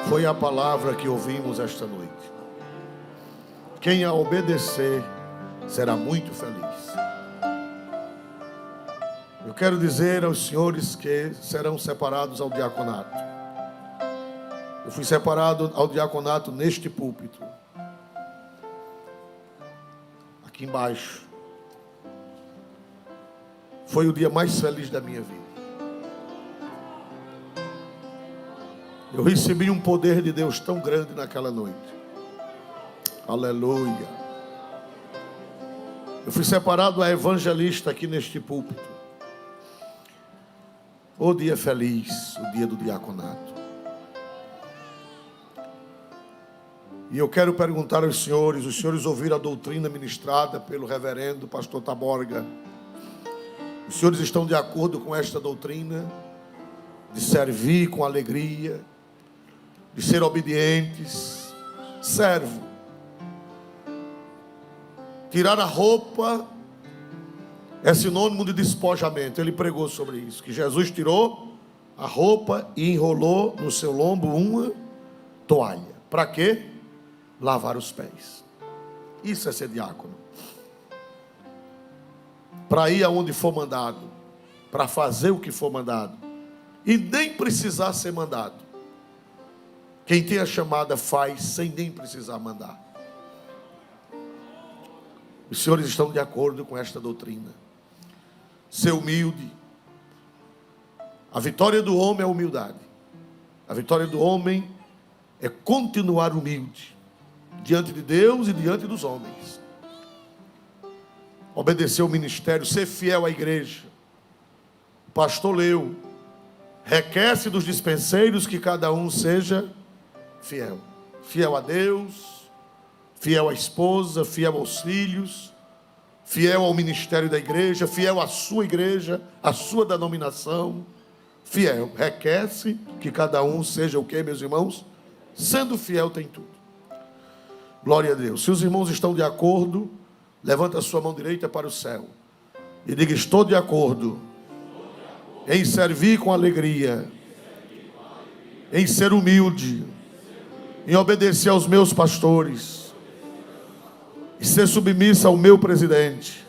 foi a palavra que ouvimos esta noite. Quem a obedecer será muito feliz. Eu quero dizer aos senhores que serão separados ao diaconato. Eu fui separado ao diaconato neste púlpito. Aqui embaixo. Foi o dia mais feliz da minha vida. Eu recebi um poder de Deus tão grande naquela noite. Aleluia. Eu fui separado a evangelista aqui neste púlpito. O dia feliz, o dia do diaconato. E eu quero perguntar aos senhores, os senhores ouviram a doutrina ministrada pelo reverendo pastor Taborga. Os senhores estão de acordo com esta doutrina de servir com alegria, de ser obedientes, servo. Tirar a roupa é sinônimo de despojamento. Ele pregou sobre isso, que Jesus tirou a roupa e enrolou no seu lombo uma toalha. Para quê? Lavar os pés. Isso é ser diácono. Para ir aonde for mandado, para fazer o que for mandado, e nem precisar ser mandado. Quem tem a chamada faz sem nem precisar mandar. Os senhores estão de acordo com esta doutrina. Ser humilde. A vitória do homem é a humildade. A vitória do homem é continuar humilde diante de Deus e diante dos homens. Obedecer ao ministério, ser fiel à igreja. O pastor leu: requer-se dos dispenseiros que cada um seja fiel. Fiel a Deus, fiel à esposa, fiel aos filhos, fiel ao ministério da igreja, fiel à sua igreja, à sua denominação. Fiel. Requer-se que cada um seja o quê, meus irmãos? Sendo fiel tem tudo. Glória a Deus. Se os irmãos estão de acordo, levanta a sua mão direita para o céu e diga: estou de acordo em servir com alegria, em ser humilde, em obedecer aos meus pastores, e ser submissa ao meu presidente,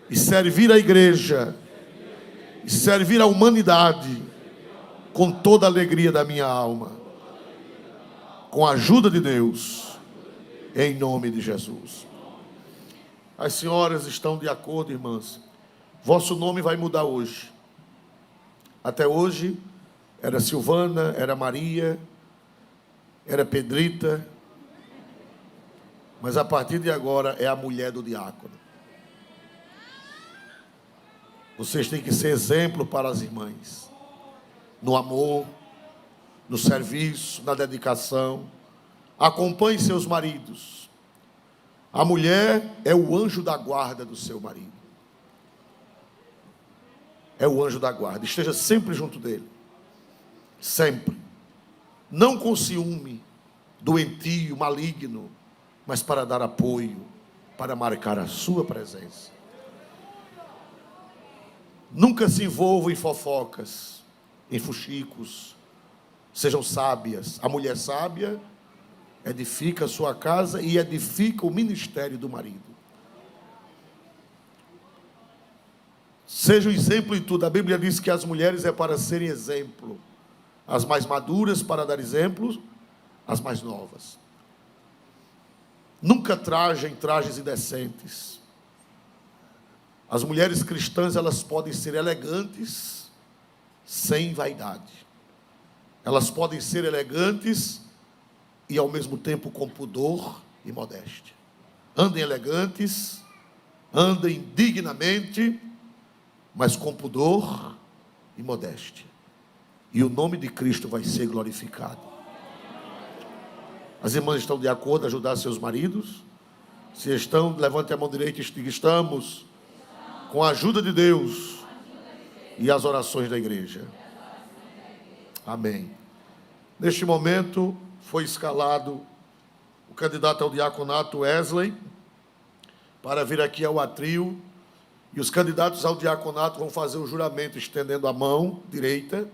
e servir a igreja, e servir a humanidade com toda a alegria da minha alma, com a ajuda de Deus, em nome de Jesus. As senhoras estão de acordo, irmãs? Vosso nome vai mudar hoje. Até hoje era Silvana, era Maria, era Pedrita, mas a partir de agora é a mulher do diácono. Vocês têm que ser exemplo para as irmãs, no amor, no serviço, na dedicação. Acompanhe seus maridos. A mulher é o anjo da guarda do seu marido. É o anjo da guarda. Esteja sempre junto dele. Sempre. Não com ciúme, doentio, maligno, mas para dar apoio, para marcar a sua presença. Nunca se envolva em fofocas, em fuxicos. Sejam sábias. A mulher sábia edifica a sua casa e edifica o ministério do marido. Seja um exemplo em tudo. A Bíblia diz que as mulheres é para serem exemplo. As mais maduras para dar exemplos, as mais novas. Nunca trajem trajes indecentes. As mulheres cristãs, elas podem ser elegantes sem vaidade. Elas podem ser elegantes e ao mesmo tempo com pudor e modéstia. Andem elegantes, andem dignamente, mas com pudor e modéstia. E o nome de Cristo vai ser glorificado. As irmãs estão de acordo em ajudar seus maridos? Se estão, levante a mão direita e diga: estamos com a ajuda de Deus e as orações da igreja. Amém. Neste momento foi escalado o candidato ao diaconato Wesley para vir aqui ao atril, e os candidatos ao diaconato vão fazer o juramento estendendo a mão direita.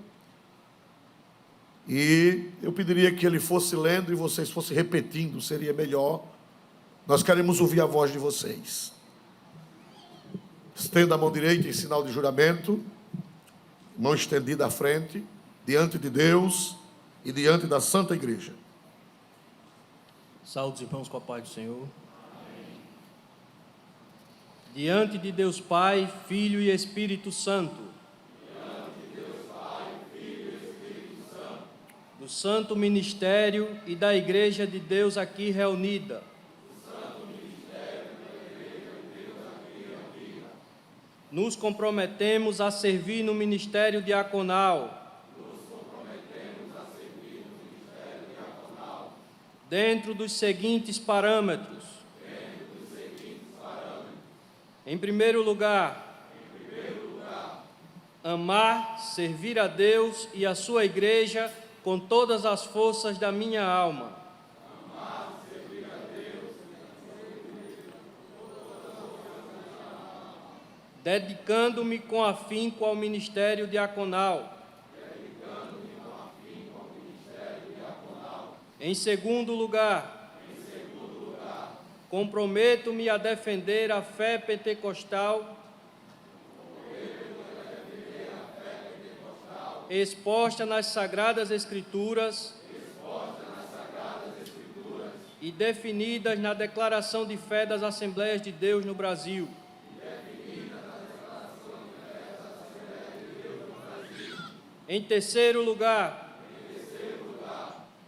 E eu pediria que ele fosse lendo e vocês fossem repetindo, seria melhor. Nós queremos ouvir a voz de vocês. Estenda a mão direita em sinal de juramento, mão estendida à frente, diante de Deus e diante da Santa Igreja. Saúde, irmãos, com a paz do Senhor. Diante de Deus Pai, Filho e Espírito Santo. do Santo Ministério e da Igreja de Deus aqui reunida, nos comprometemos a servir no ministério diaconal, dentro dos seguintes parâmetros. Em primeiro lugar, amar, servir a Deus e a sua igreja com todas as forças da minha alma. Dedicando-me com afinco ao ministério diaconal. Em segundo lugar, comprometo-me a defender a fé pentecostal exposta nas Sagradas Escrituras e definidas na Declaração de Fé das Assembleias de Deus no Brasil. Em terceiro lugar,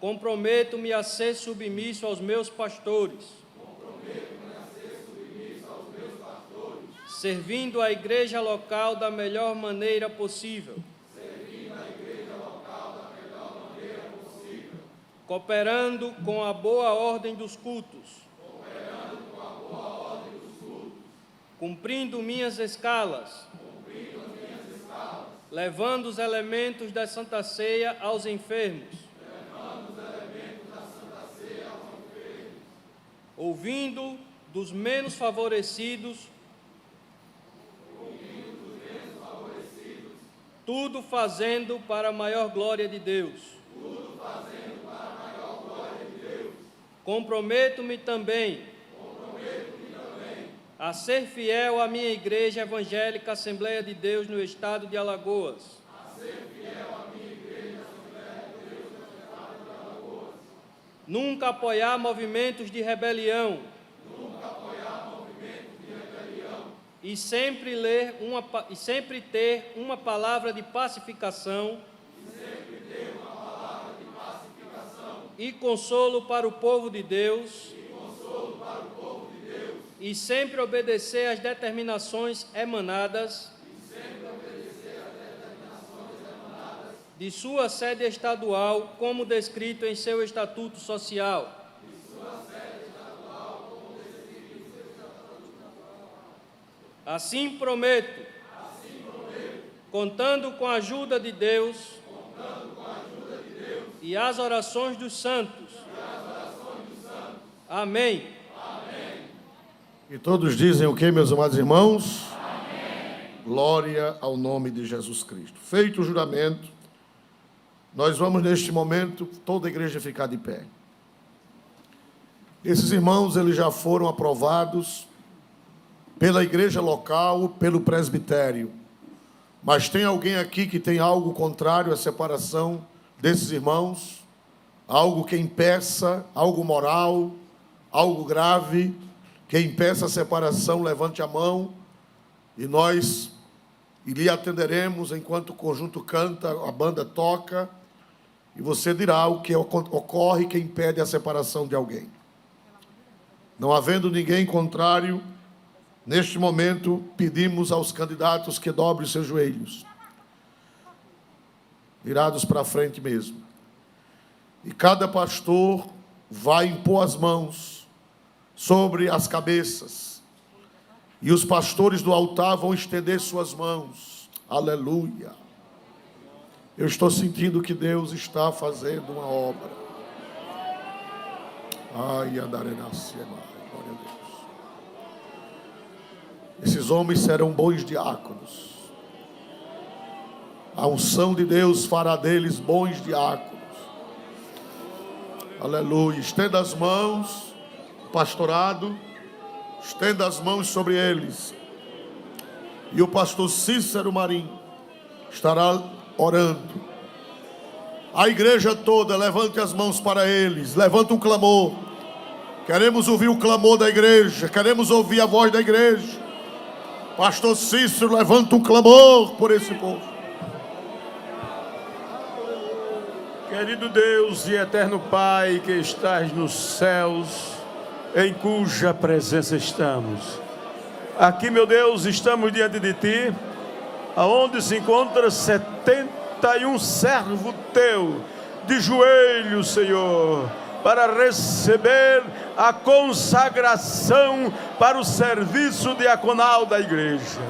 comprometo-me a ser submisso aos meus pastores, servindo a igreja local da melhor maneira possível, cooperando com a boa ordem dos cultos, cumprindo minhas escalas, levando os elementos da Santa Ceia aos enfermos, ouvindo dos menos favorecidos, tudo fazendo para a maior glória de Deus. Comprometo-me também a ser fiel à minha Igreja Evangélica Assembleia de Deus no estado de Alagoas. Nunca apoiar movimentos de rebelião. E sempre ter uma palavra de pacificação. E consolo para o povo de Deus. E sempre obedecer às determinações emanadas de sua sede estadual, como descrito em seu Estatuto Social. Assim prometo, contando com a ajuda de Deus e as orações dos santos. Amém. E todos dizem o que, meus amados irmãos? Amém. Glória ao nome de Jesus Cristo. Feito o juramento, nós vamos neste momento, toda a igreja ficar de pé. Esses irmãos, eles já foram aprovados pela igreja local, pelo presbitério. Mas tem alguém aqui que tem algo contrário à separação desses irmãos? Algo que impeça, algo moral, algo grave, que impeça a separação, levante a mão e nós lhe atenderemos enquanto o conjunto canta, a banda toca, e você dirá o que ocorre que impede a separação de alguém. Não havendo ninguém contrário, neste momento pedimos aos candidatos que dobrem os seus joelhos, virados para frente mesmo. E cada pastor vai impor as mãos sobre as cabeças. E os pastores do altar vão estender suas mãos. Aleluia. Eu estou sentindo que Deus está fazendo uma obra. Ai, andarenacema. Glória a Deus. Esses homens serão bons diáconos. A unção de Deus fará deles bons diáconos. Aleluia. Estenda as mãos. Pastorado, estenda as mãos sobre eles. E o pastor Cícero Marim estará orando. A igreja toda, levante as mãos para eles. Levanta um clamor. Queremos ouvir o clamor da igreja. Queremos ouvir a voz da igreja. Pastor Cícero, levanta um clamor por esse povo. Querido Deus e eterno Pai que estás nos céus, em cuja presença estamos. Aqui, meu Deus, estamos diante de Ti, aonde se encontra 71 servo Teu, de joelhos, Senhor, para receber a consagração para o serviço diaconal da igreja.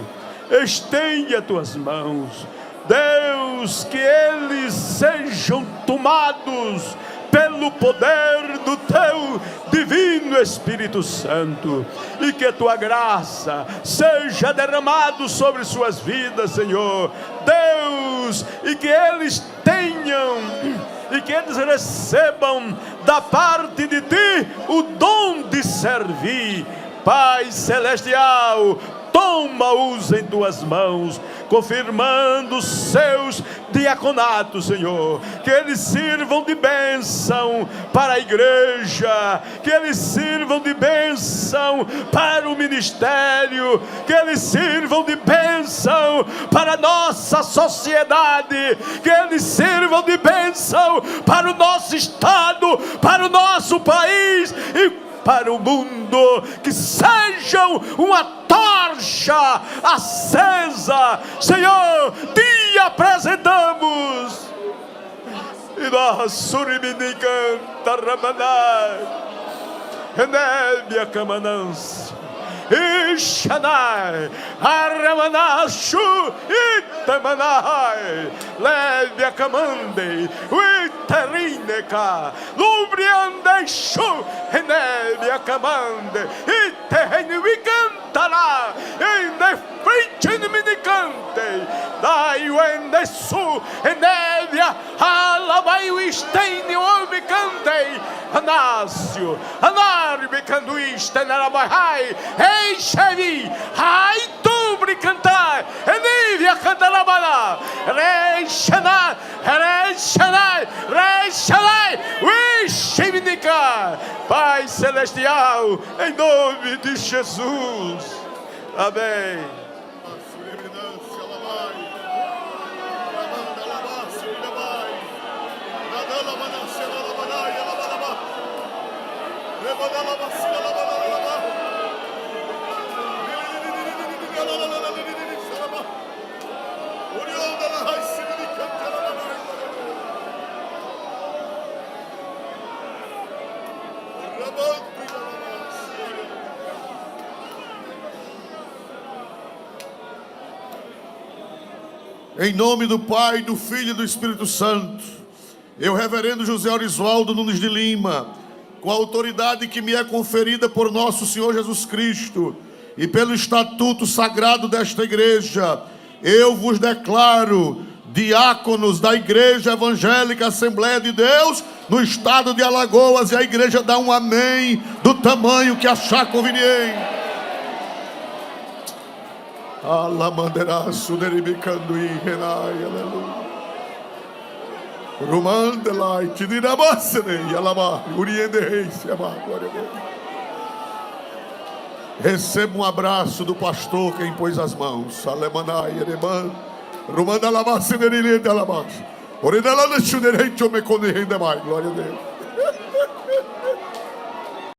Estende as Tuas mãos, Deus, que eles sejam tomados pelo poder do Teu divino Espírito Santo, e que a Tua graça seja derramada sobre suas vidas, Senhor, Deus, e que eles tenham e que eles recebam da parte de Ti o dom de servir. Pai Celestial, toma-os em Tuas mãos, confirmando os seus diaconatos, Senhor, que eles sirvam de bênção para a igreja, que eles sirvam de bênção para o ministério, que eles sirvam de bênção para a nossa sociedade, que eles sirvam de bênção para o nosso estado, para o nosso país e para o mundo, que sejam uma tocha acesa. Senhor, Te apresentamos. E nós, Suriminicam, Taramanai, Renébia Camanãs, Ixanai, Aramanashu, Itamanai, Lévia Camande, Uiterineka, Lubriandeshu, Renébia Camande, Iterrenuicantara, Indefritiniminicante, Daiuendesu, Renébia, Alabaiuisteniumicante, Anácio, Anarbicanduista, Narabahai, Ei, Chevi, Ai, tu bricantai, Enívia cantarabana, Reichanai, Reichanai, Reichanai, Wixivinica, Pai Celestial, em nome de Jesus. Amém. Em nome do Pai, do Filho e do Espírito Santo, eu, reverendo José Orisvaldo Nunes de Lima, com a autoridade que me é conferida por nosso Senhor Jesus Cristo e pelo estatuto sagrado desta igreja, eu vos declaro diáconos da Igreja Evangélica Assembleia de Deus no estado de Alagoas, e a igreja dá um amém do tamanho que achar conveniente. Alamanderaço deribicandui renai, aleluia. Rumandelai, tidirabassene, yalama, urienderei, se amar, glória a Deus. Receba um abraço do pastor que impôs as mãos. Alemanai, ereman, rumandalabassene, iriendelabas. Oridalana, chuderei, chome, conderei, demais, glória a Deus.